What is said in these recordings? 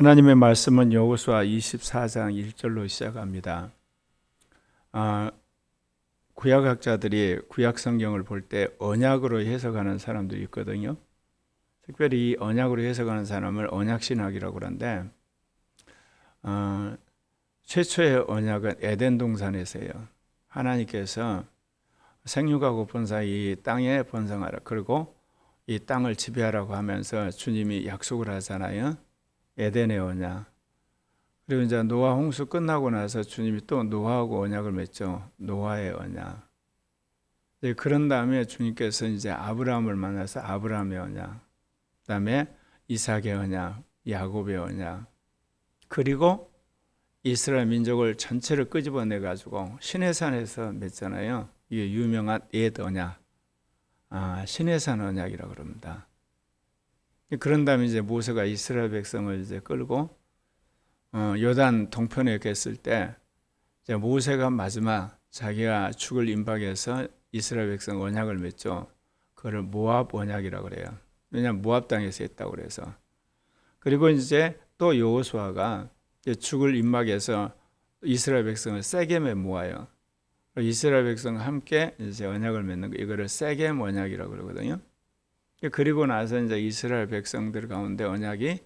하나님의 말씀은 여호수아 24장 1절로 시작합니다. 구약학자들이 구약 성경을 볼 때 언약으로 해석하는 사람들이 있거든요. 특별히 이 언약으로 해석하는 사람을 언약신학이라고 그러는데 최초의 언약은 에덴 동산에서요. 하나님께서 생육하고 번사 이 땅에 번성하라. 그리고 이 땅을 지배하라고 하면서 주님이 약속을 하잖아요. 에덴의 언약. 그리고 이제 노아 홍수 끝나고 나서 주님이 또 노아하고 언약을 맺죠. 노아의 언약. 그런 다음에 주님께서 이제 아브라함을 만나서 아브라함의 언약, 그다음에 이삭의 언약, 야곱의 언약, 그리고 이스라엘 민족을 전체를 끄집어내 가지고 시내산에서 맺잖아요. 이게 유명한 옛 언약, 시내산 언약이라고 그럽니다. 그런 다음에 이제 모세가 이스라엘 백성을 이제 끌고 요단 동편에 갔을 때 이제 모세가 마지막 자기가 죽을 임박에서 이스라엘 백성 언약을 맺죠. 그걸 모압 언약이라고 그래요. 왜냐하면 모압 땅에서 했다고 그래서. 그리고 이제 또 여호수아가 죽을 임박에서 이스라엘 백성을 세겜에 모아요. 이스라엘 백성과 함께 이제 언약을 맺는 거, 이거를 세겜 언약이라고 그러거든요. 그리고 나서 이제 이스라엘 백성들 가운데 언약이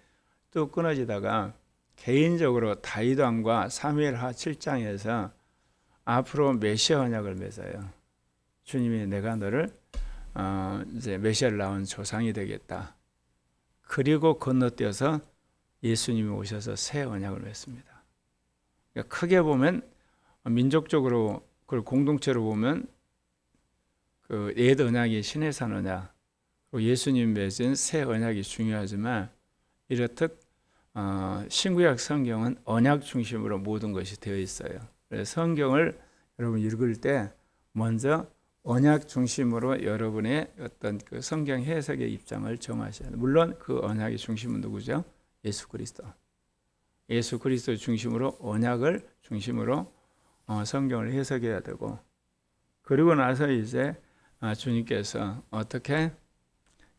또 끊어지다가 개인적으로 다윗 왕과 사무엘하 7장에서 앞으로 메시아 언약을 맺어요. 주님이 내가 너를 이제 메시아를 낳은 조상이 되겠다. 그리고 건너뛰어서 예수님이 오셔서 새 언약을 맺습니다. 그러니까 크게 보면 민족적으로 그걸 공동체로 보면 그 옛 언약이 시내산 언약, 예수님 맺은 새 언약이 중요하지만 이렇듯 신구약 성경은 언약 중심으로 모든 것이 되어 있어요. 그래서 성경을 여러분 읽을 때 먼저 언약 중심으로 여러분의 어떤 그 성경 해석의 입장을 정하셔야 돼요. 물론 그 언약의 중심은 누구죠? 예수 그리스도. 예수 그리스도 중심으로 언약을 중심으로 성경을 해석해야 되고, 그리고 나서 이제 주님께서 어떻게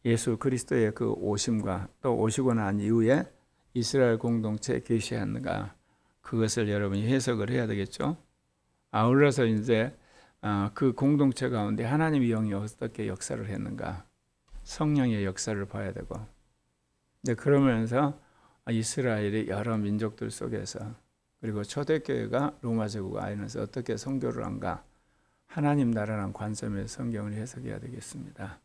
예수 그리스도의 그 오심과 또 오시고 난 이후에 이스라엘 공동체에 계시했는가, 그것을 여러분이 해석을 해야 되겠죠. 아울러서 이제 그 공동체 가운데 하나님의 영이 어떻게 역사를 했는가, 성령의 역사를 봐야 되고, 이제 그러면서 이스라엘의 여러 민족들 속에서, 그리고 초대교회가 로마 제국 안에서 어떻게 선교를 한가, 하나님 나라라는 관점에서 성경을 해석해야 되겠습니다.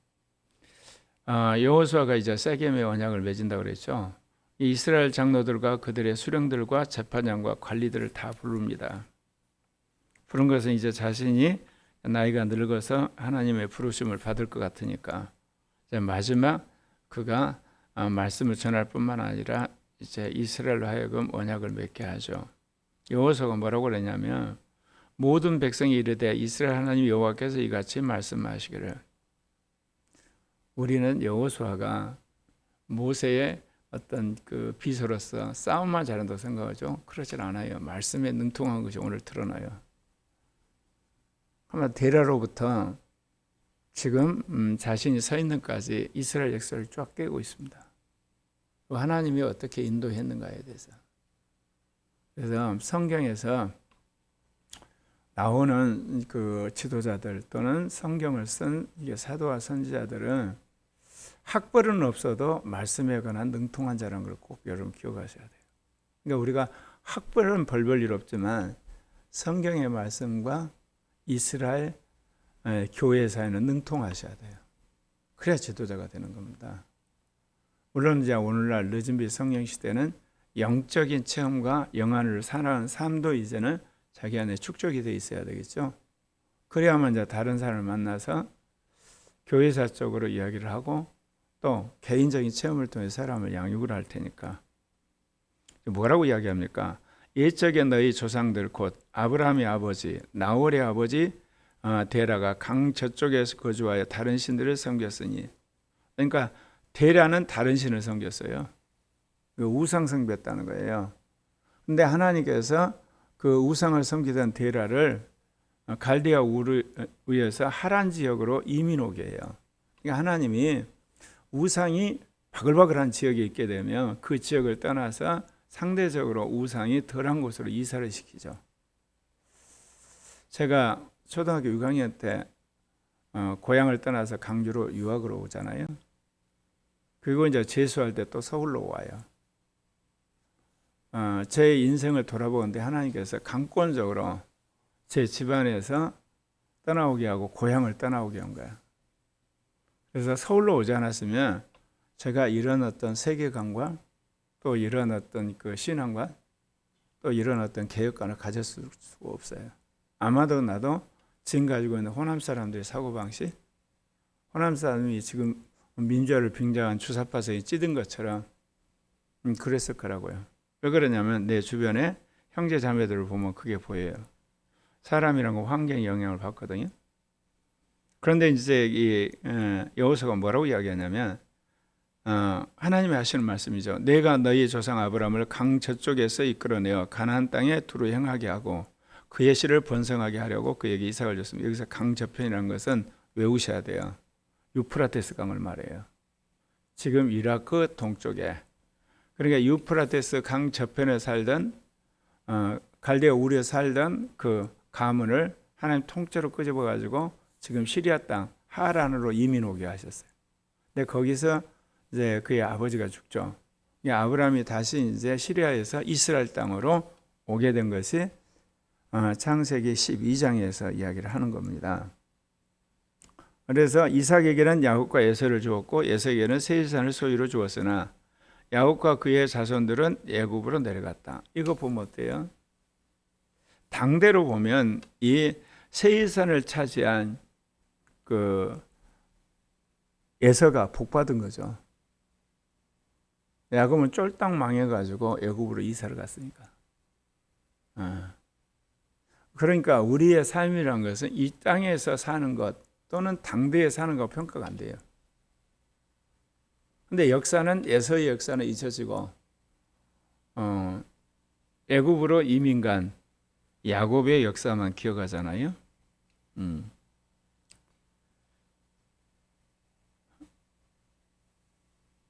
여호수아가 이제 세겜의 언약을 맺은다고 그랬죠. 이스라엘 장로들과 그들의 수령들과 재판장과 관리들을 다 부릅니다. 부른 것은 이제 자신이 나이가 늙어서 하나님의 부르심을 받을 것 같으니까 이제 마지막 그가 말씀을 전할 뿐만 아니라 이제 이스라엘로 하여금 언약을 맺게 하죠. 여호수아가 뭐라고 그러냐면 모든 백성이 이르되 이스라엘 하나님 여호와께서 이같이 말씀하시기를. 우리는 여호수아가 모세의 어떤 그 비서로서 싸움만 잘한다고 생각하죠. 그렇진 않아요. 말씀에 능통한 것이 오늘 드러나요. 아마 데라로부터 지금 자신이 서 있는 데까지 이스라엘 역사를 쫙 깨고 있습니다. 하나님이 어떻게 인도했는가에 대해서. 그래서 성경에서 나오는 그 지도자들 또는 성경을 쓴 사도와 선지자들은 학벌은 없어도 말씀에 관한 능통한 자라는 걸 꼭 여러분 기억하셔야 돼요. 그러니까 우리가 학벌은 벌벌 일 없지만 성경의 말씀과 이스라엘 교회 사회는 능통하셔야 돼요. 그래야 지도자가 되는 겁니다. 물론 이제 오늘날 늦은빛 성령 시대는 영적인 체험과 영안을 사는 삶도 이제는 자기 안에 축적이 되어 있어야 되겠죠. 그래야만 이제 다른 사람을 만나서 교회사적으로 이야기를 하고 또 개인적인 체험을 통해 사람을 양육을 할 테니까. 뭐라고 이야기합니까? 옛적에 너희 조상들 곧 아브라함의 아버지 나홀의 아버지 데라가 강 저쪽에서 거주하여 다른 신들을 섬겼으니, 그러니까 데라는 다른 신을 섬겼어요. 우상 숭배했다는 거예요. 근데 하나님께서 그 우상을 섬기던 데라를 갈대아 우르에서 하란 지역으로 이민 오게 해요. 그러니까 하나님이 우상이 바글바글한 지역에 있게 되면 그 지역을 떠나서 상대적으로 우상이 덜한 곳으로 이사를 시키죠. 제가 초등학교 6학년 때 고향을 떠나서 강주로 유학으로 오잖아요. 그리고 이제 재수할 때 또 서울로 와요. 제 인생을 돌아보는데 하나님께서 강권적으로 제 집안에서 떠나오게 하고 고향을 떠나오게 한 거예요. 그래서 서울로 오지 않았으면 제가 이런 어떤 세계관과 또 이런 어떤 그 신앙과 또 이런 어떤 개혁관을 가졌을 수가 없어요. 아마도 나도 지금 가지고 있는 호남 사람들의 사고방식, 호남 사람이 지금 민주화를 빙자한 주사파성이 찌든 것처럼 그랬을 거라고요. 왜 그러냐면 내 주변에 형제 자매들을 보면 그게 보여요. 사람이란 건 환경의 영향을 받거든요. 그런데 이제 이 여호수아가 뭐라고 이야기하냐면 하나님이 하시는 말씀이죠. 내가 너희 조상 아브라함을 강 저쪽에서 이끌어내어 가나안 땅에 두루 행하게 하고 그의 씨를 번성하게 하려고 그에게 이삭을 줬습니다. 여기서 강 저편이라는 것은 외우셔야 돼요. 유프라테스 강을 말해요. 지금 이라크 동쪽에, 그러니까 유프라테스 강 저편에 살던 갈대아 우르에 살던 그 가문을 하나님 통째로 끄집어 가지고 지금 시리아 땅 하란으로 이민 오게 하셨어요. 근데 거기서 이제 그의 아버지가 죽죠. 아브라함이 다시 이제 시리아에서 이스라엘 땅으로 오게 된 것이 창세기 12장에서 이야기를 하는 겁니다. 그래서 이삭에게는 야곱과 에서를 주었고 에서에게는 세일산을 소유로 주었으나 야곱과 그의 자손들은 애굽으로 내려갔다. 이거 보면 어때요? 당대로 보면 이 세일산을 차지한 그 에서가 복받은 거죠. 야곱은 쫄딱 망해가지고 애굽으로 이사를 갔으니까. 그러니까 우리의 삶이란 것은 이 땅에서 사는 것 또는 당대에 사는 것 평가가 안 돼요. 근데 역사는 에서의 역사는 잊혀지고 애굽으로 이민 간 야곱의 역사만 기억하잖아요.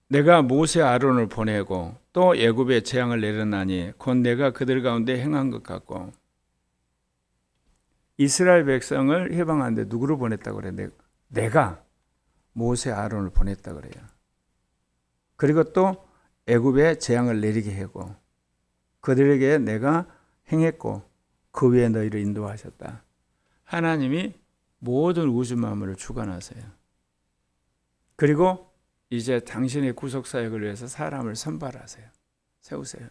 내가 모세 아론을 보내고 또 애굽에 재앙을 내렸나니 곧 내가 그들 가운데 행한 것 같고 이스라엘 백성을 해방하는데 누구를 보냈다고 그래? 내가 모세 아론을 보냈다 그래요. 그리고 또 애굽에 재앙을 내리게 하고 그들에게 내가 행했고 그 위에 너희를 인도하셨다. 하나님이 모든 우주 만물을 주관하세요. 그리고 이제 당신의 구속 사역을 위해서 사람을 선발하세요. 세우세요.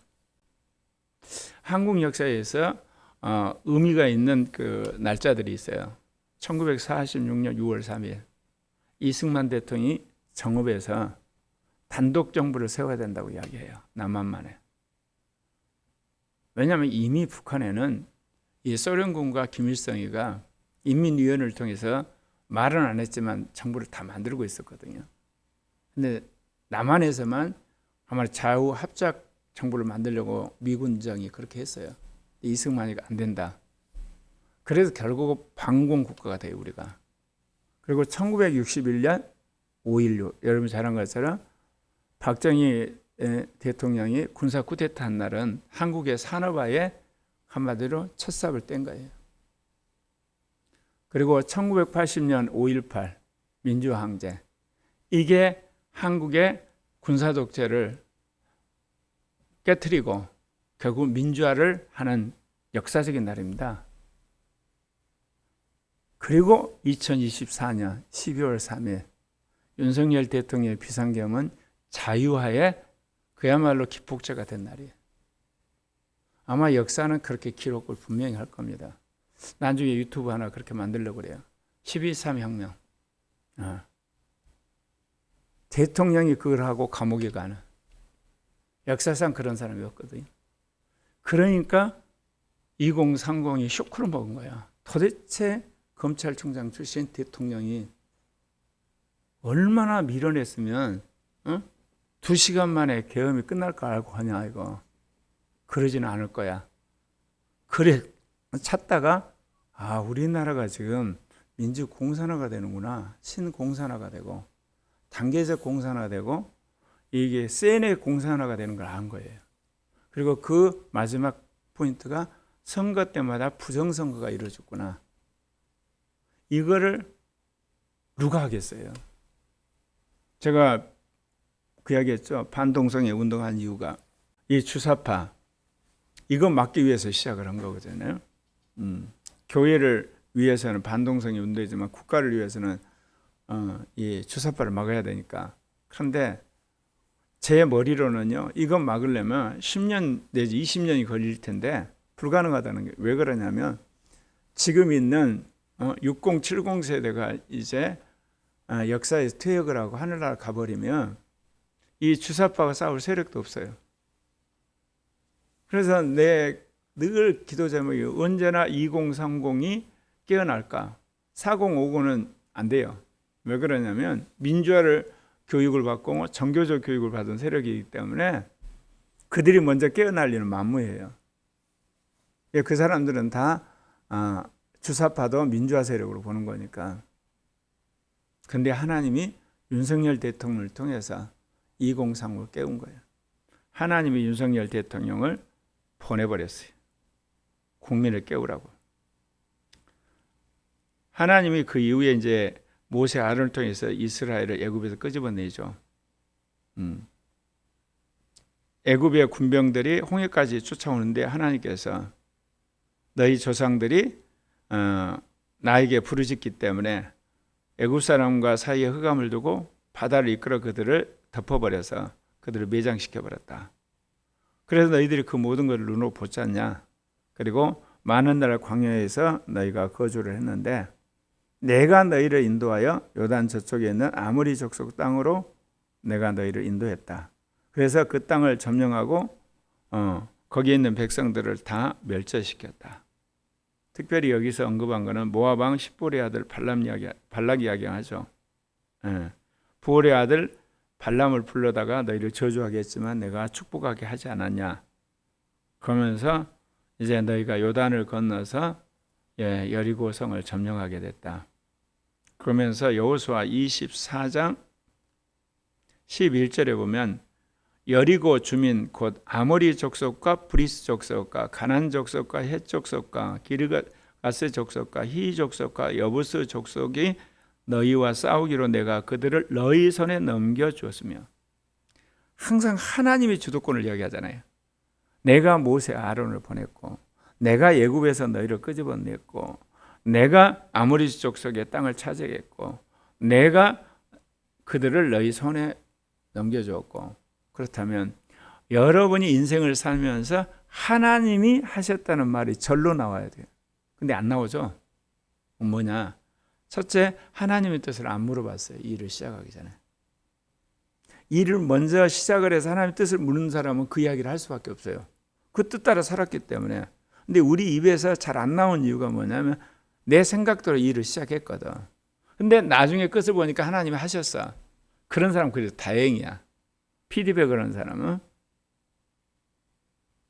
한국 역사에서 의미가 있는 그 날짜들이 있어요. 1946년 6월 3일 이승만 대통령이 정읍에서 단독 정부를 세워야 된다고 이야기해요. 남한만에. 왜냐하면 이미 북한에는 이 소련군과 김일성이가 인민위원회를 통해서 말은 안 했지만 정부를 다 만들고 있었거든요. 근데 남한에서만 아마 좌우 합작 정부를 만들려고 미군정이 그렇게 했어요. 이승만이 안 된다. 그래서 결국 반공 국가가 돼요, 우리가. 그리고 1961년 5.16 여러분 잘 한 것처럼 박정희 대통령이 군사 쿠데타 한 날은 한국의 산업화에 한마디로 첫 삽을 뗀 거예요. 그리고 1980년 5.18 민주항쟁 이게 한국의 군사 독재를 깨트리고 결국 민주화를 하는 역사적인 날입니다. 그리고 2024년 12월 3일 윤석열 대통령의 비상계엄은 자유화의 그야말로 기폭제가 된 날이에요. 아마 역사는 그렇게 기록을 분명히 할 겁니다. 나중에 유튜브 하나 그렇게 만들려고 그래요. 12.3 혁명. 대통령이 그걸 하고 감옥에 가는. 역사상 그런 사람이 없거든요. 그러니까 2030이 쇼크를 먹은 거야. 도대체 검찰총장 출신 대통령이 얼마나 밀어냈으면 2시간 만에 계엄이 끝날 거 알고 하냐 이거. 그러지는 않을 거야. 그래 찾다가 우리나라가 지금 민주공산화가 되는구나. 신공산화가 되고 단계적 공산화가 되고 이게 세뇌 공산화가 되는 걸 안 거예요. 그리고 그 마지막 포인트가 선거 때마다 부정선거가 이루어졌구나. 이거를 누가 하겠어요? 제가 그 이야기했죠. 반동성애 운동한 이유가 이 주사파 이거 막기 위해서 시작을 한 거거든요. 교회를 위해서는 반동성애 운동이지만 국가를 위해서는 이 주사파를 막아야 되니까. 그런데 제 머리로는요, 이거 막으려면 10년 내지 20년이 걸릴 텐데 불가능하다는 게 왜 그러냐면 지금 있는 60, 70 세대가 이제 역사에서 퇴역을 하고 하늘나라 가버리면 이 주사파가 싸울 세력도 없어요. 그래서 내 늘 기도 제목이 언제나 2030이 깨어날까? 4050은 안 돼요. 왜 그러냐면 민주화를 교육을 받고 정교적 교육을 받은 세력이기 때문에 그들이 먼저 깨어날 일은 만무해요. 그 사람들은 다 주사파도 민주화 세력으로 보는 거니까. 근데 하나님이 윤석열 대통령을 통해서 2030을 깨운 거예요. 하나님이 윤석열 대통령을 보내버렸어요. 국민을 깨우라고. 하나님이 그 이후에 이제 모세 아론을 통해서 이스라엘을 애굽에서 끄집어내죠. 애굽의 군병들이 홍해까지 쫓아오는데 하나님께서 너희 조상들이 나에게 부르짖기 때문에 애굽 사람과 사이에 흑암을 두고 바다를 이끌어 그들을 덮어버려서 그들을 매장시켜버렸다. 그래서 너희들이 그 모든 것을 눈으로 보았냐. 그리고 많은 나라 광야에서 너희가 거주를 했는데 내가 너희를 인도하여 요단 저쪽에 있는 아모리 족속 땅으로 내가 너희를 인도했다. 그래서 그 땅을 점령하고 거기에 있는 백성들을 다 멸절시켰다. 특별히 여기서 언급한 것은 모압 왕 십볼의 아들 발락 이야기하죠. 부올의 아들 발람을 불러다가 너희를 저주하겠지만 내가 축복하게 하지 않았냐. 그러면서 이제 너희가 요단을 건너서 여리고 성을 점령하게 됐다. 그러면서 여호수아 24장 11절에 보면 여리고 주민 곧 아모리 족속과 브리스 족속과 가난 족속과 헷 족속과 기르가스 족속과 히 족속과 여부스 족속이 너희와 싸우기로 내가 그들을 너희 손에 넘겨주었으며. 항상 하나님이 주도권을 이야기하잖아요. 내가 모세 아론을 보냈고 내가 애굽에서 너희를 끄집어냈고 내가 아모리 족속의 땅을 차지했고 내가 그들을 너희 손에 넘겨주었고. 그렇다면 여러분이 인생을 살면서 하나님이 하셨다는 말이 절로 나와야 돼요. 근데 안 나오죠. 뭐냐? 첫째, 하나님의 뜻을 안 물어봤어요. 이 일을 시작하기 전에. 일을 먼저 시작을 해서 하나님의 뜻을 묻는 사람은 그 이야기를 할 수밖에 없어요. 그 뜻 따라 살았기 때문에. 근데 우리 입에서 잘 안 나온 이유가 뭐냐면 내 생각대로 이 일을 시작했거든. 근데 나중에 끝을 보니까 하나님이 하셨어. 그런 사람 그래도 다행이야. 피드백을 하는 사람은.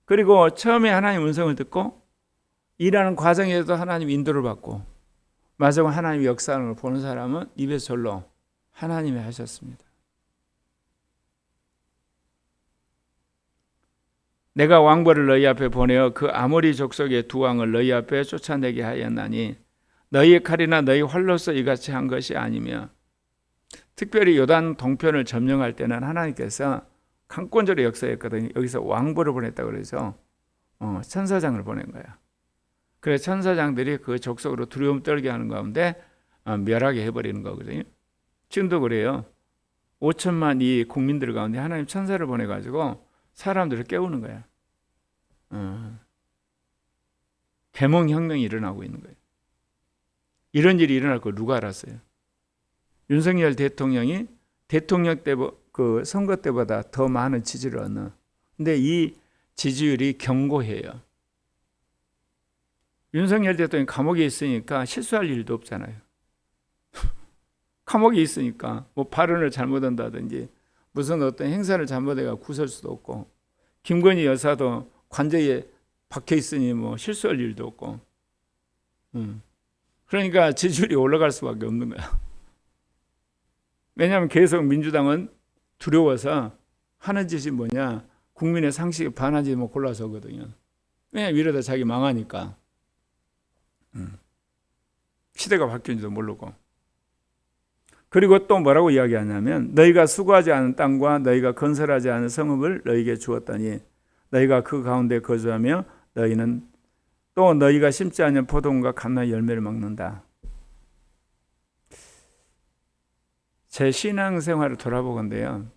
그리고 처음에 하나님 음성을 듣고 일하는 과정에도 하나님 인도를 받고 마지막에 하나님 역사하는 걸 보는 사람은 입에서 절로 하나님이 하셨습니다. 내가 왕벌을 너희 앞에 보내어 그 아모리 족속의 두 왕을 너희 앞에 쫓아내게 하였나니 너희의 칼이나 너희 활로서 이같이 한 것이 아니며. 특별히 요단 동편을 점령할 때는 하나님께서 강권적으로 역사했거든요. 여기서 왕벌을 보냈다고 그래서 천사장을 보낸 거야. 그래서 천사장들이 그 족속으로 두려움 떨게 하는 가운데 멸하게 해버리는 거거든요. 지금도 그래요. 5천만 이 국민들 가운데 하나님 천사를 보내가지고 사람들을 깨우는 거야. 계몽혁명이 일어나고 있는 거예요. 이런 일이 일어날 걸 누가 알았어요? 윤석열 대통령이 대통령 때 그 선거 때보다 더 많은 지지를 얻는. 근데 이 지지율이 견고해요. 윤석열 대통령이 감옥에 있으니까 실수할 일도 없잖아요. 감옥에 있으니까 뭐 발언을 잘못한다든지 무슨 어떤 행사를 잘못해가 구설 수도 없고 김건희 여사도 관저에 박혀 있으니 뭐 실수할 일도 없고. 그러니까 지지율이 올라갈 수밖에 없는 거야. 왜냐하면 계속 민주당은 두려워서 하는 짓이 뭐냐? 국민의 상식에 반하지 뭐 골라서 거든요. 왜 이러다 자기 망하니까. 시대가 바뀌는지도 모르고. 그리고 또 뭐라고 이야기하냐면 너희가 수고하지 않은 땅과 너희가 건설하지 않은 성읍을 너희에게 주었다니 너희가 그 가운데 거주하며 너희는 또 너희가 심지 않은 포도원과 감나무 열매를 먹는다. 제 신앙생활을 돌아보건데요.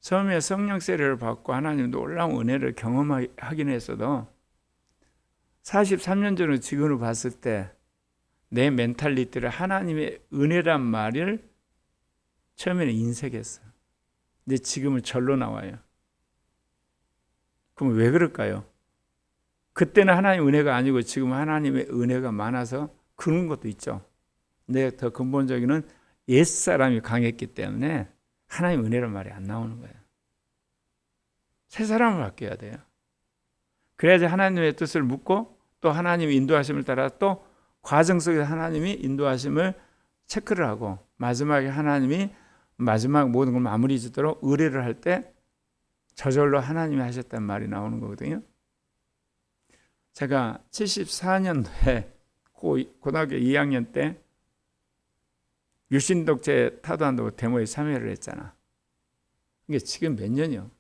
처음에 성령 세례를 받고 하나님 놀라운 은혜를 경험하긴 했어도 43년 전으로 지금으로 봤을 때 내 멘탈리티를 하나님의 은혜란 말을 처음에는 인색했어요. 근데 지금은 절로 나와요. 그럼 왜 그럴까요? 그때는 하나님의 은혜가 아니고 지금 하나님의 은혜가 많아서 그런 것도 있죠. 근데 더 근본적인 옛사람이 강했기 때문에 하나님의 은혜란 말이 안 나오는 거예요. 새 사람을 바뀌어야 돼요. 그래야지 하나님의 뜻을 묻고 또 하나님의 인도하심을 따라 또 과정 속에서 하나님이 인도하심을 체크를 하고 마지막에 하나님이 마지막 모든 걸 마무리 짓도록 의뢰를 할 때 저절로 하나님이 하셨다는 말이 나오는 거거든요. 제가 74년도에 고등학교 2학년 때 유신독재 타도한다고 데모에 참여를 했잖아. 이게 지금 몇 년이요?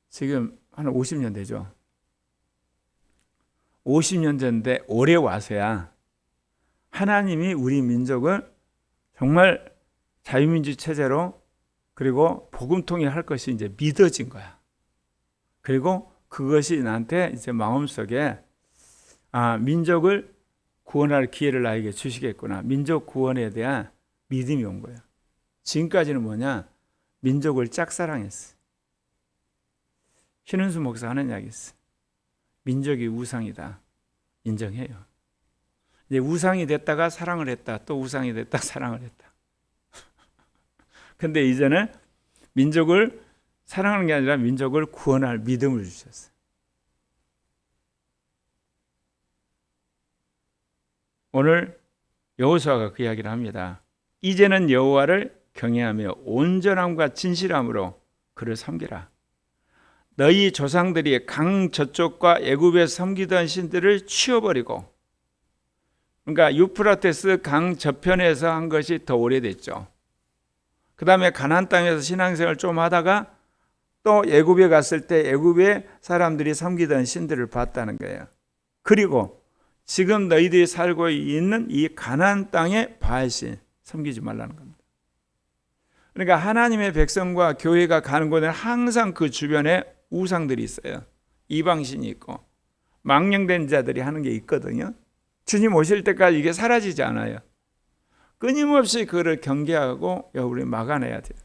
지금 한 50년 되죠. 50년 전인데 올해 와서야 하나님이 우리 민족을 정말 자유민주 체제로 그리고 복음통일 할 것이 이제 믿어진 거야. 그리고 그것이 나한테 이제 마음속에 민족을 구원할 기회를 나에게 주시겠구나. 민족 구원에 대한 믿음이 온 거예요. 지금까지는 뭐냐? 민족을 짝사랑했어. 신은수 목사 하는 이야기 있어. 민족이 우상이다. 인정해요. 이제 우상이 됐다가 사랑을 했다. 또 우상이 됐다 사랑을 했다. 근데 이제는 민족을 사랑하는 게 아니라 민족을 구원할 믿음을 주셨어요. 오늘 여호수아가 그 이야기를 합니다. 이제는 여호와를 경외하며 온전함과 진실함으로 그를 섬기라. 너희 조상들이 강 저쪽과 애굽에 섬기던 신들을 치워버리고, 그러니까 유프라테스 강 저편에서 한 것이 더 오래됐죠. 그 다음에 가나안 땅에서 신앙생활을 좀 하다가 또 애굽에 갔을 때 애굽의 사람들이 섬기던 신들을 봤다는 거예요. 그리고 지금 너희들이 살고 있는 이 가나안 땅의 바알신 섬기지 말라는 겁니다. 그러니까 하나님의 백성과 교회가 가는 곳에는 항상 그 주변에 우상들이 있어요. 이방신이 있고 망령된 자들이 하는 게 있거든요. 주님 오실 때까지 이게 사라지지 않아요. 끊임없이 그를 경계하고 우리 막아내야 돼요.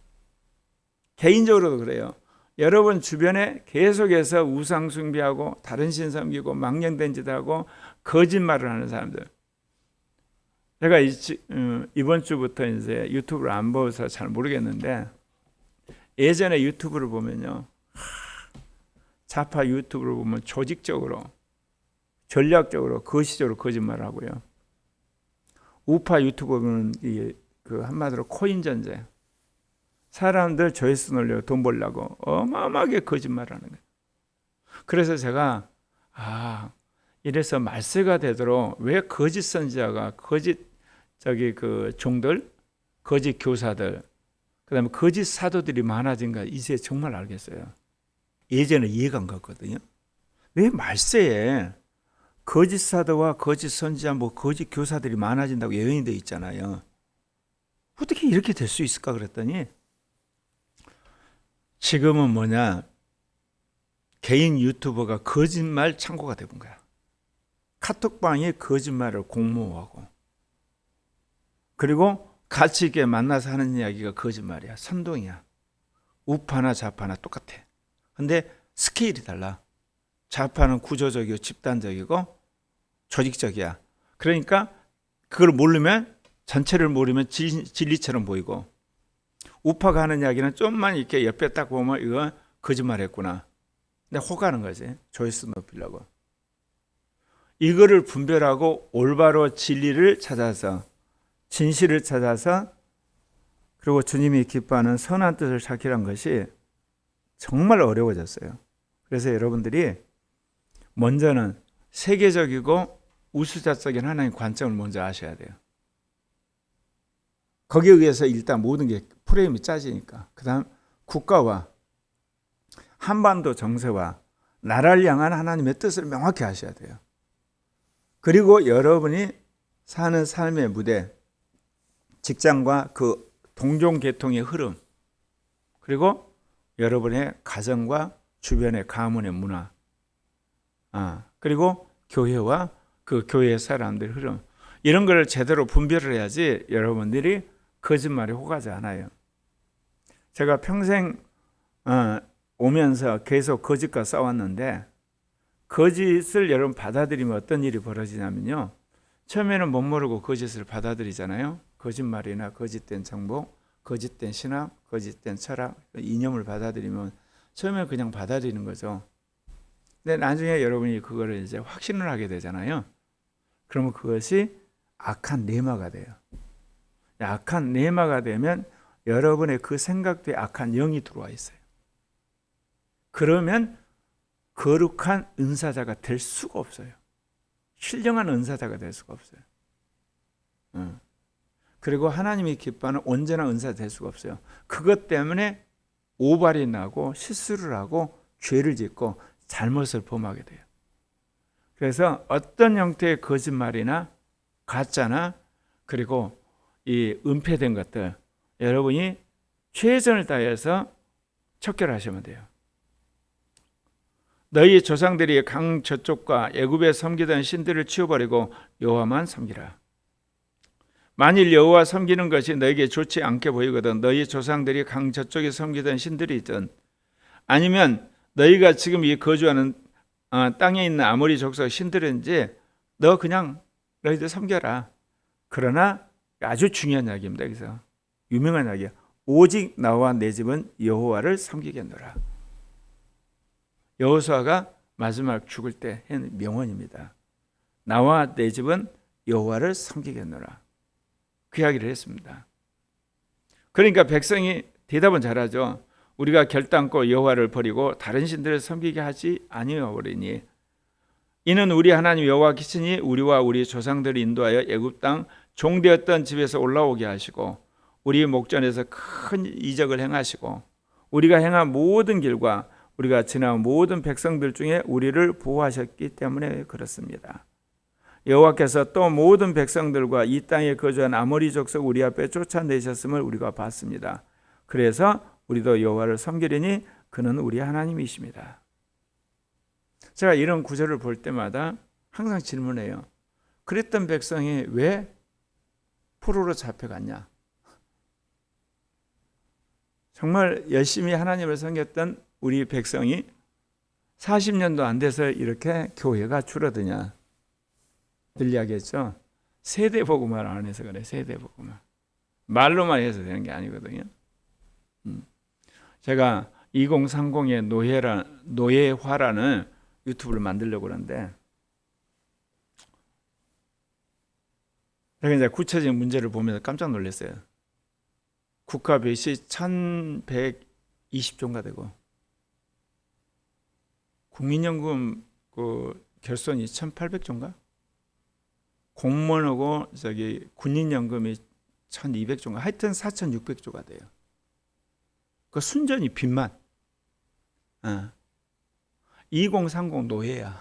개인적으로도 그래요. 여러분 주변에 계속해서 우상 숭배하고 다른 신 섬기고 망령된 짓하고 거짓말을 하는 사람들. 제가 이번 주부터 이제 유튜브를 안 봐서 잘 모르겠는데 예전에 유튜브를 보면요. 좌파 유튜브를 보면 조직적으로 전략적으로 거시적으로 거짓말을 하고요. 우파 유튜버는 그 한마디로 코인 전쟁. 사람들 조회수 놀려고 돈 벌려고 어마어마하게 거짓말하는 거예요. 그래서 제가 이래서 말세가 되도록 왜 거짓 선지자가 거짓 그 종들, 거짓 교사들, 그다음에 거짓 사도들이 많아진가 이제 정말 알겠어요. 예전에 이해가 안 갔거든요. 왜 말세에 거짓 사도와 거짓 선지자, 거짓 교사들이 많아진다고 예언이 되어 있잖아요. 어떻게 이렇게 될 수 있을까 그랬더니 지금은 뭐냐? 개인 유튜버가 거짓말 창고가 되는 거야. 카톡방에 거짓말을 공모하고 그리고 가치 있게 만나서 하는 이야기가 거짓말이야. 선동이야. 우파나 좌파나 똑같아. 근데 스케일이 달라. 좌파는 구조적이고 집단적이고 조직적이야. 그러니까 그걸 모르면 전체를 모르면 진리처럼 보이고 우파가 하는 이야기는 좀만 이렇게 옆에 딱 보면 이거 거짓말했구나. 근데 호가는 거지. 조회수 높이려고. 이거를 분별하고 올바로 진리를 찾아서 진실을 찾아서 그리고 주님이 기뻐하는 선한 뜻을 찾기란 것이 정말 어려워졌어요. 그래서 여러분들이 먼저는 세계적이고 우수자적인 하나님의 관점을 먼저 아셔야 돼요. 거기에 의해서 일단 모든 게 프레임이 짜지니까. 그 다음 국가와 한반도 정세와 나라를 향한 하나님의 뜻을 명확히 아셔야 돼요. 그리고 여러분이 사는 삶의 무대, 직장과 그 동종계통의 흐름, 그리고 여러분의 가정과 주변의 가문의 문화, 그리고 교회와 그 교회의 사람들의 흐름, 이런 걸 제대로 분별을 해야지 여러분들이 거짓말에 호가지 않아요. 제가 평생 오면서 계속 거짓과 싸웠는데, 거짓을 여러분 받아들이면 어떤 일이 벌어지냐면요, 처음에는 못 모르고 거짓을 받아들이잖아요. 거짓말이나 거짓된 정보, 거짓된 신학, 거짓된 철학, 이념을 받아들이면 처음에 그냥 받아들이는 거죠. 근데 나중에 여러분이 그거를 이제 확신을 하게 되잖아요. 그러면 그것이 악한 내마가 돼요. 악한 내마가 되면 여러분의 그 생각도에 악한 영이 들어와 있어요. 그러면 거룩한 은사자가 될 수가 없어요. 신령한 은사자가 될 수가 없어요. 그리고 하나님이 기뻐하는 온전한 은사가 될 수가 없어요. 그것 때문에 오발이 나고 실수를 하고 죄를 짓고 잘못을 범하게 돼요. 그래서 어떤 형태의 거짓말이나 가짜나 그리고 이 은폐된 것들, 여러분이 최선을 다해서 척결하시면 돼요. 너희 조상들이 강 저쪽과 애굽에 섬기던 신들을 치워버리고 여호와만 섬기라. 만일 여호와 섬기는 것이 너에게 좋지 않게 보이거든 너희 조상들이 강 저쪽에 섬기던 신들이 있든 아니면 너희가 지금 이 거주하는 땅에 있는 아모리 족속 신들인지 너 그냥 너희들 섬겨라. 그러나 아주 중요한 이야기입니다. 여기서 유명한 이야기야. 오직 나와 내 집은 여호와를 섬기겠노라. 여호수아가 마지막 죽을 때 한 명언입니다. 나와 내 집은 여호와를 섬기겠노라. 그 이야기를 했습니다. 그러니까 백성이 대답은 잘하죠. 우리가 결단코 여호와를 버리고 다른 신들을 섬기게 하지 아니하오리니 이는 우리 하나님 여호와께서니 우리와 우리 조상들을 인도하여 애굽 땅 종되었던 집에서 올라오게 하시고 우리 목전에서 큰 이적을 행하시고 우리가 행한 모든 길과 우리가 지나온 모든 백성들 중에 우리를 보호하셨기 때문에 그렇습니다. 여호와께서 또 모든 백성들과 이 땅에 거주한 아모리 족속 우리 앞에 쫓아내셨음을 우리가 봤습니다. 그래서 우리도 여호와를 섬기리니 그는 우리 하나님이십니다. 제가 이런 구절을 볼 때마다 항상 질문해요. 그랬던 백성이 왜 포로로 잡혀갔냐? 정말 열심히 하나님을 섬겼던 우리 백성이 40년도 안 돼서 이렇게 교회가 줄어드냐? 늘 이야기했죠. 세대복음을 안 해서 그래. 세대복음을. 말로만 해서 되는 게 아니거든요. 제가 2030의 노예화라는 유튜브를 만들려고 하는데 제가 이제 구체적인 문제를 보면서 깜짝 놀랐어요. 국가 빚이 1120조가 되고 국민연금 그 결손이 1800조인가? 공무원하고 군인연금이 1200조인가? 하여튼 4600조가 돼요. 그 순전히 빚만. 2030 노예야.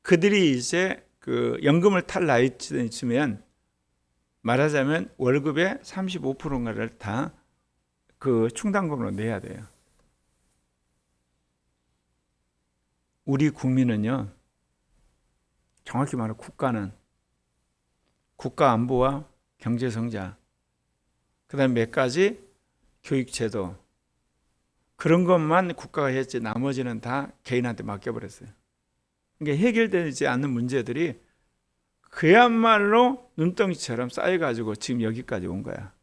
그들이 이제 그 연금을 탈 나이쯤이면 말하자면 월급의 35%인가를 다 그 충당금으로 내야 돼요. 우리 국민은요, 정확히 말하면 국가는 국가 안보와 경제 성장, 그다음에 몇 가지 교육제도 그런 것만 국가가 했지 나머지는 다 개인한테 맡겨버렸어요. 그러니까 해결되지 않는 문제들이 그야말로 눈덩이처럼 쌓여가지고 지금 여기까지 온 거야.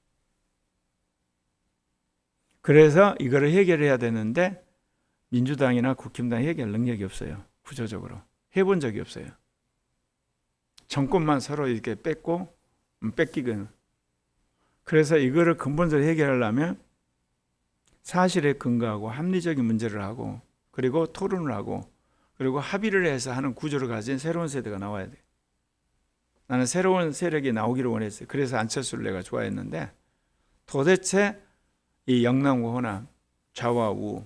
그래서 이거를 해결해야 되는데 민주당이나 국힘당 해결 능력이 없어요. 구조적으로 해본 적이 없어요. 정권만 서로 이렇게 뺏기거든. 그래서 이거를 근본적으로 해결하려면 사실에 근거하고 합리적인 문제를 하고 그리고 토론을 하고 그리고 합의를 해서 하는 구조를 가진 새로운 세대가 나와야 돼. 나는 새로운 세력이 나오기를 원했어요. 그래서 안철수를 내가 좋아했는데 도대체 이 영남과 호남, 좌와 우,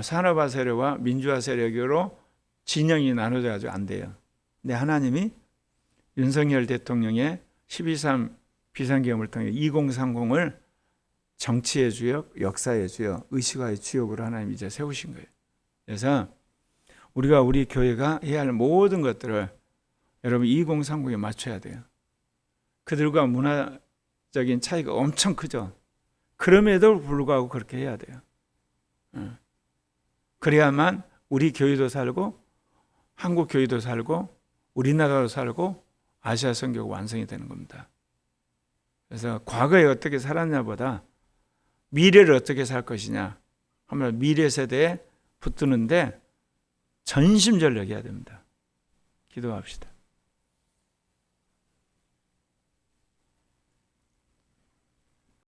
산업화 세력과 민주화 세력으로 진영이 나눠져 가지고 안 돼요. 근데 하나님이 윤석열 대통령의 12.3 비상계엄을 통해 2030을 정치의 주역, 역사의 주역, 의식화의 주역으로 하나님 이제 세우신 거예요. 그래서 우리가 우리 교회가 해야 할 모든 것들을 여러분 2030에 맞춰야 돼요. 그들과 문화적인 차이가 엄청 크죠. 그럼에도 불구하고 그렇게 해야 돼요. 그래야만 우리 교회도 살고 한국 교회도 살고 우리나라도 살고 아시아 선교가 완성이 되는 겁니다. 그래서 과거에 어떻게 살았냐보다 미래를 어떻게 살 것이냐 하면 미래 세대에 붙드는데 전심전력해야 됩니다. 기도합시다.